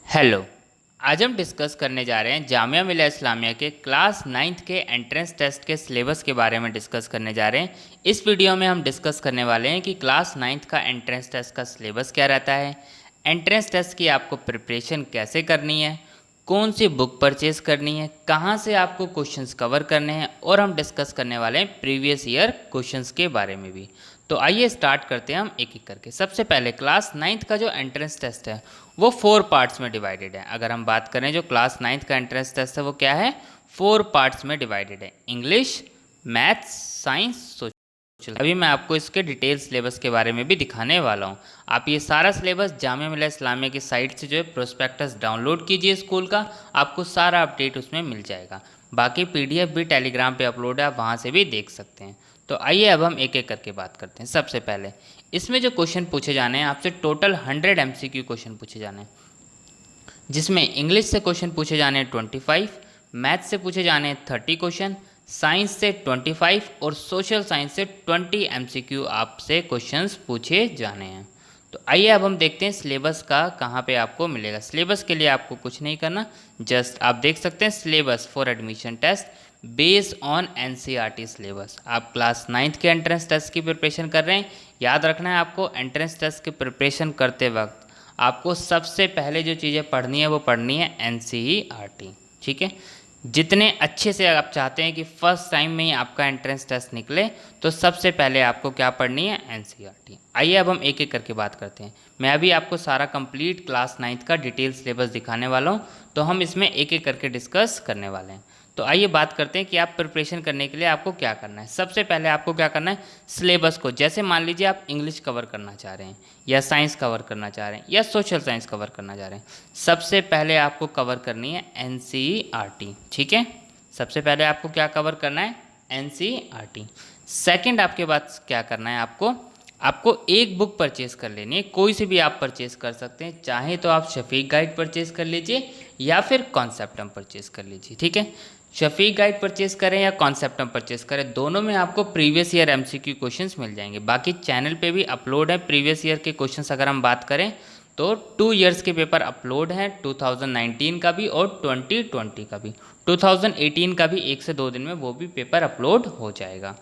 Hello. आज हम discuss करने जा रहे हैं जामिया मिलिया इस्लामिया के क्लास 9th के एंट्रेंस टेस्ट के सिलेबस के बारे में डिस्कस करने जा रहे हैं। इस वीडियो में हम डिस्कस करने वाले हैं कि क्लास 9th का एंट्रेंस टेस्ट का सिलेबस क्या रहता है, एंट्रेंस टेस्ट की आपको प्रिपरेशन कैसे करनी है, कौन सी बुक परचेज करनी है, कहाँ से आपको क्वेश्चंस कवर करने हैं, और हम डिस्कस करने वाले हैं प्रीवियस ईयर क्वेश्चंस के बारे में भी। तो आइए स्टार्ट करते हैं हम एक एक करके। सबसे पहले क्लास 9th का जो एंट्रेंस टेस्ट है वो 4 पार्ट्स में डिवाइडेड है। अगर हम बात करें जो क्लास 9th का एंट्रेंस टेस्ट है वो क्या है, 4 पार्ट्स में डिवाइडेड है। English, maths, science, social. अभी मैं आपको इसके डिटेल सिलेबस के बारे में भी दिखाने वाला हूँ। आप ये सारा सिलेबस जामिया मिलिया इस्लामिया की साइट से जो है प्रोस्पेक्टस डाउनलोड कीजिए स्कूल का, आपको सारा अपडेट उसमें मिल जाएगा। बाकी पीडीएफ भी टेलीग्राम पे अपलोड है, आप वहाँ से भी देख सकते हैं। तो आइए अब हम एक एक करके बात करते हैं। सबसे पहले इसमें जो क्वेश्चन पूछे जाने हैं आपसे, टोटल 100 एमसीक्यू क्वेश्चन पूछे जाने हैं, जिसमें इंग्लिश से क्वेश्चन पूछे जाने हैं 25, मैथ से पूछे जाने हैं 30 क्वेश्चन, साइंस से 25 और सोशल साइंस से 20 एमसीक्यू आपसे क्वेश्चंस पूछे जाने हैं। तो आइए अब हम देखते हैं सिलेबस का कहाँ पे आपको मिलेगा। सिलेबस के लिए आपको कुछ नहीं करना, जस्ट आप देख सकते हैं syllabus for admission test based on NCERT syllabus. आप क्लास 9th के एंट्रेंस टेस्ट की प्रिपरेशन कर रहे हैं, याद रखना है आपको एंट्रेंस टेस्ट की प्रिपरेशन करते वक्त आपको सबसे पहले जो चीज़ें पढ़नी है वो पढ़नी है एनसीईआरटी। ठीक है, जितने अच्छे से आप चाहते हैं कि फर्स्ट टाइम में ही आपका एंट्रेंस टेस्ट निकले, तो सबसे पहले आपको क्या पढ़नी है, एनसीईआरटी। आइए अब हम एक एक करके बात करते हैं। मैं अभी आपको सारा कंप्लीट क्लास 9th का डिटेल सिलेबस दिखाने वाला हूँ, तो हम इसमें एक एक करके डिस्कस करने वाले हैं। तो आइए बात करते हैं कि आप प्रिपरेशन करने के लिए आपको क्या करना है। सबसे पहले आपको क्या करना है, सिलेबस को, जैसे मान लीजिए आप इंग्लिश कवर करना चाह रहे हैं या साइंस कवर करना चाह रहे हैं या सोशल साइंस कवर करना चाह रहे हैं, सबसे पहले आपको कवर करनी है एनसीईआरटी। ठीक है, सबसे पहले आपको क्या कवर करना है, एनसीईआरटी। सेकंड आपके पास क्या करना है, आपको एक बुक परचेज कर लेनी है, कोई से भी आप परचेज कर सकते हैं। चाहे तो आप शफीक गाइड परचेज कर लीजिए या फिर कॉन्सेप्टम परचेज कर लीजिए। ठीक है, शफीक गाइड परचेज करें या कॉन्सेप्टम परचेज करें, दोनों में आपको प्रीवियस ईयर एमसीक्यू क्वेश्चंस मिल जाएंगे। बाकी चैनल पे भी अपलोड है प्रीवियस ईयर के क्वेश्चंस। अगर हम बात करें तो 2 ईयर्स के पेपर अपलोड हैं, 2019 का भी और 2020 का भी। 2018 का भी 1 से 2 दिन में वो भी पेपर अपलोड हो जाएगा।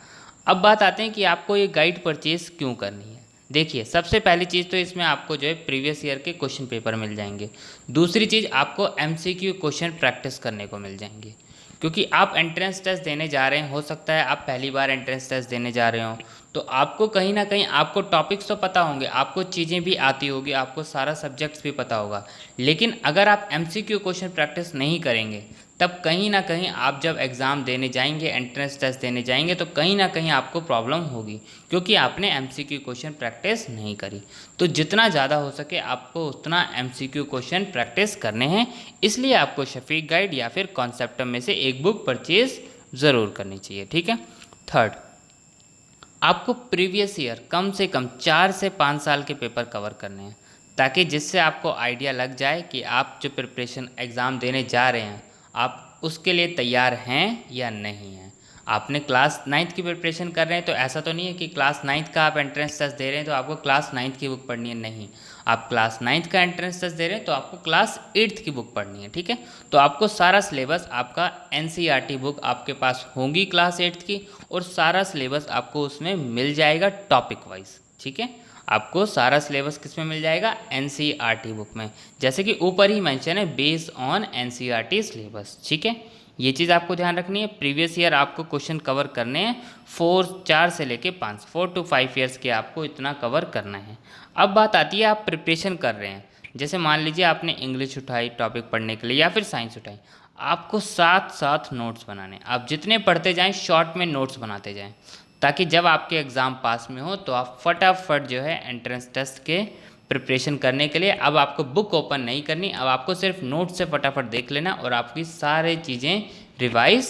अब बात आते हैं कि आपको ये गाइड परचेज क्यों करनी है। देखिए, सबसे पहली चीज़ तो इसमें आपको जो है प्रीवियस ईयर के क्वेश्चन पेपर मिल जाएंगे। दूसरी चीज़, आपको एमसीक्यू क्वेश्चन प्रैक्टिस करने को मिल जाएंगे, क्योंकि आप एंट्रेंस टेस्ट देने जा रहे हैं, हो सकता है आप पहली बार एंट्रेंस टेस्ट देने जा रहे हो, तो आपको कहीं ना कहीं आपको टॉपिक्स तो पता होंगे, आपको चीज़ें भी आती होगी, आपको सारा सब्जेक्ट्स भी पता होगा, लेकिन अगर आप एमसीक्यू क्वेश्चन प्रैक्टिस नहीं करेंगे, तब कहीं ना कहीं आप जब एग्ज़ाम देने जाएंगे, एंट्रेंस टेस्ट देने जाएंगे, तो कहीं ना कहीं आपको प्रॉब्लम होगी, क्योंकि आपने एमसीक्यू क्वेश्चन प्रैक्टिस नहीं करी। तो जितना ज़्यादा हो सके आपको उतना एमसीक्यू क्वेश्चन प्रैक्टिस करने हैं, इसलिए आपको शफीक गाइड या फिर कॉन्सेप्टम में से एक बुक परचेज ज़रूर करनी चाहिए। ठीक है, थर्ड, आपको प्रीवियस ईयर कम से कम 4 से 5 साल के पेपर कवर करने हैं, ताकि जिससे आपको आइडिया लग जाए कि आप जो प्रिपरेशन एग्ज़ाम देने जा रहे हैं आप उसके लिए तैयार हैं या नहीं हैं। आपने क्लास 9th की प्रिपरेशन कर रहे हैं, तो ऐसा तो नहीं है कि क्लास 9th का आप एंट्रेंस टेस्ट दे रहे हैं तो आपको क्लास 9th की बुक पढ़नी है, नहीं। आप क्लास 9th का एंट्रेंस टेस्ट दे रहे हैं तो आपको क्लास 8th की बुक पढ़नी है। ठीक है, तो आपको सारा सिलेबस आपका एनसीईआरटी बुक आपके पास होंगी क्लास 8th की, और सारा सिलेबस आपको उसमें मिल जाएगा टॉपिक वाइज। ठीक है, आपको सारा सिलेबस किस में मिल जाएगा, एनसीईआरटी बुक में, जैसे कि ऊपर ही मेंशन है बेस्ड ऑन एनसीईआरटी सिलेबस। ठीक है, ये चीज़ आपको ध्यान रखनी है। प्रीवियस ईयर आपको क्वेश्चन कवर करने हैं 4 से लेके 4 to 5 ईयर्स के, आपको इतना कवर करना है। अब बात आती है आप प्रिपरेशन कर रहे हैं, जैसे मान लीजिए आपने इंग्लिश उठाई टॉपिक पढ़ने के लिए या फिर साइंस उठाई, आपको साथ साथ नोट्स बनाने, आप जितने पढ़ते जाएं शॉर्ट में नोट्स बनाते जाएं, ताकि जब आपके एग्ज़ाम पास में हो तो आप फटाफट जो है एंट्रेंस टेस्ट के प्रिपरेशन करने के लिए, अब आपको बुक ओपन नहीं करनी, अब आपको सिर्फ नोट से फटाफट देख लेना और आपकी सारी चीज़ें रिवाइज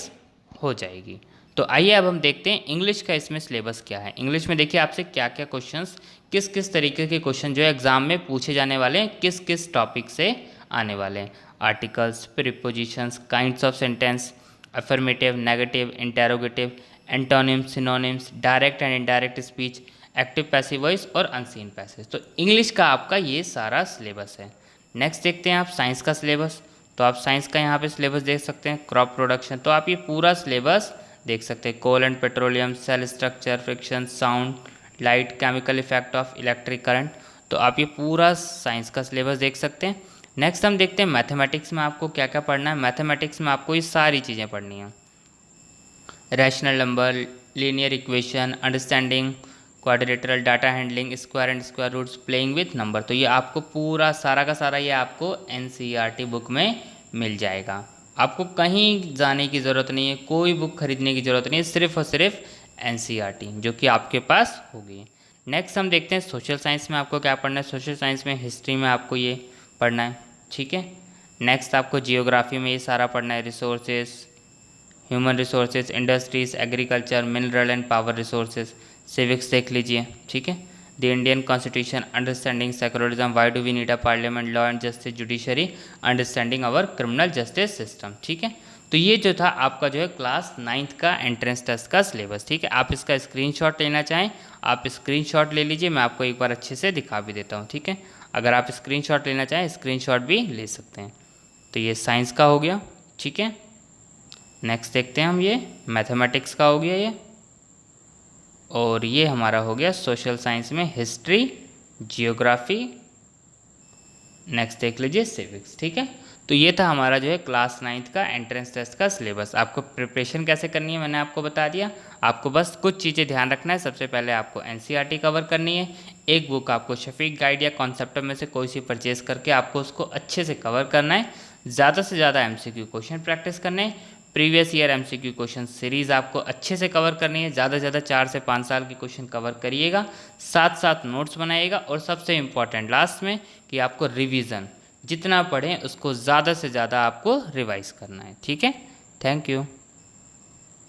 हो जाएगी। तो आइए अब हम देखते हैं इंग्लिश का इसमें सिलेबस क्या है। इंग्लिश में देखिए आपसे क्या क्या क्वेश्चंस, किस किस तरीके के क्वेश्चन जो है एग्ज़ाम में पूछे जाने वाले हैं, किस किस टॉपिक से आने वाले हैं। Articles, prepositions, kinds of sentence, affirmative, negative, interrogative, antonyms, synonyms, direct and indirect speech, active passive voice और अनसीन पैसेज। तो इंग्लिश का आपका ये सारा सिलेबस है। नेक्स्ट देखते हैं आप साइंस का सिलेबस। तो आप साइंस का यहाँ पे सिलेबस देख सकते हैं, क्रॉप प्रोडक्शन, तो आप ये पूरा सिलेबस देख सकते हैं। Coal and petroleum, cell structure, friction, sound, light, chemical effect of electric current, तो आप ये पूरा साइंस का सिलेबस देख सकते हैं। नेक्स्ट हम देखते हैं मैथमेटिक्स में आपको क्या क्या पढ़ना है। मैथमेटिक्स में आपको ये सारी चीज़ें पढ़नी हैं, rational number, linear equation, understanding quadrilateral, data handling, square and square roots, playing with number, तो ये आपको पूरा सारा का सारा ये आपको एनसीईआरटी बुक में मिल जाएगा। आपको कहीं जाने की ज़रूरत नहीं है, कोई बुक खरीदने की ज़रूरत नहीं है, सिर्फ और सिर्फ एनसीईआरटी जो कि आपके पास होगी। नेक्स्ट हम देखते हैं सोशल साइंस में आपको क्या पढ़ना है। सोशल साइंस में हिस्ट्री में आपको ये पढ़ना है, ठीक है। नेक्स्ट आपको जियोग्राफी में ये सारा पढ़ना है, resources, human resources, industries, agriculture, mineral and power resources. Civics देख लीजिए, ठीक है। The Indian constitution, understanding secularism, why do we need a parliament, law and justice, judiciary, understanding our criminal justice system, ठीक है। तो ये जो था आपका जो है क्लास 9th का एंट्रेंस टेस्ट का सिलेबस, ठीक है। आप इसका स्क्रीनशॉट लेना चाहें आप स्क्रीनशॉट ले लीजिए, मैं आपको एक बार अच्छे से दिखा भी देता हूँ, ठीक है। अगर आप स्क्रीनशॉट लेना चाहें स्क्रीनशॉट भी ले सकते हैं। तो ये साइंस का हो गया, ठीक है। नेक्स्ट देखते हैं हम, ये मैथमेटिक्स का हो गया ये, और ये हमारा हो गया सोशल साइंस में हिस्ट्री, जियोग्राफी, नेक्स्ट देख लीजिए सिविक्स, ठीक है। तो ये था हमारा जो है क्लास 9th का एंट्रेंस टेस्ट का सिलेबस। आपको प्रिपरेशन कैसे करनी है मैंने आपको बता दिया। आपको बस कुछ चीज़ें ध्यान रखना है। सबसे पहले आपको एनसीईआरटी कवर करनी है। एक बुक आपको शफीक गाइड या कॉन्सेप्ट में से कोई सी परचेज करके आपको उसको अच्छे से कवर करना है। ज़्यादा से ज़्यादा एमसीक्यू क्वेश्चन प्रैक्टिस करने हैं। Previous year MCQ question series आपको अच्छे से कवर करनी है। ज़्यादा से ज़्यादा 4 से 5 साल के क्वेश्चन कवर करिएगा, साथ साथ नोट्स बनाइएगा, और सबसे इम्पॉर्टेंट लास्ट में कि आपको रिवीजन जितना पढ़ें उसको ज़्यादा से ज़्यादा आपको रिवाइज करना है, ठीक है। Thank you.